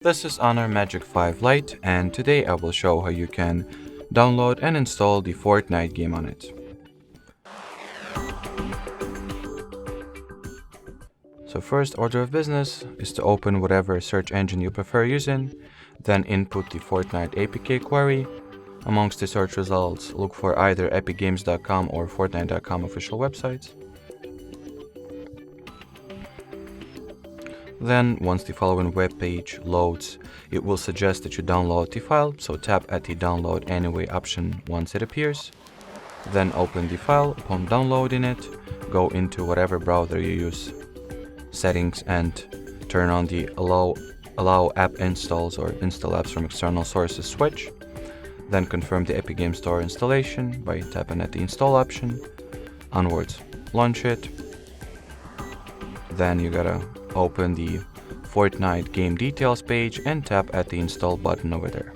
This is HONOR Magic5 Lite, and today I will show how you can download and install the Fortnite game on it. So first order of business is to open whatever search engine you prefer using, then input the Fortnite APK query. Amongst the search results, look for either epicgames.com or fortnite.com official websites. Then, once the following web page loads, it will suggest that you download the file, so tap at the Download Anyway option once it appears. Then open the file. Upon downloading it, go into whatever browser you use, settings, and turn on the Allow App Installs or Install Apps from External Sources switch. Then confirm the Epic Games Store installation by tapping at the Install option. Onwards, launch it. Then you gotta open the Fortnite game details page and tap at the install button over there.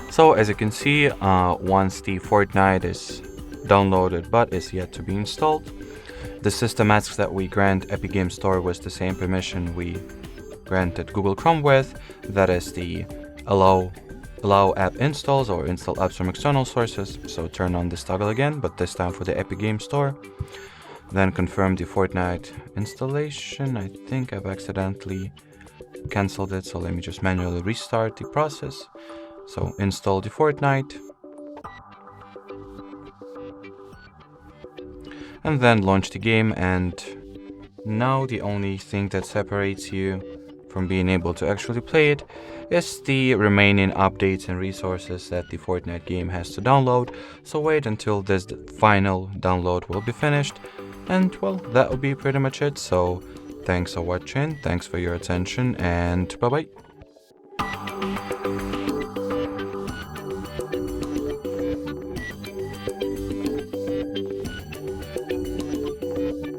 So as you can see, once the Fortnite is downloaded but is yet to be installed, the system asks that we grant Epic Games Store with the same permission we granted Google Chrome with, that is the allow app installs or install apps from external sources. So turn on this toggle again, but this time for the Epic Games Store. Then confirm the Fortnite installation. I think I've accidentally canceled it, so let me just manually restart the process. So install the Fortnite and then launch the game, and now the only thing that separates you from being able to actually play it is the remaining updates and resources that the Fortnite game has to download. So wait until this final download will be finished, and well, that will be pretty much it. So thanks for watching, thanks for your attention, and bye bye.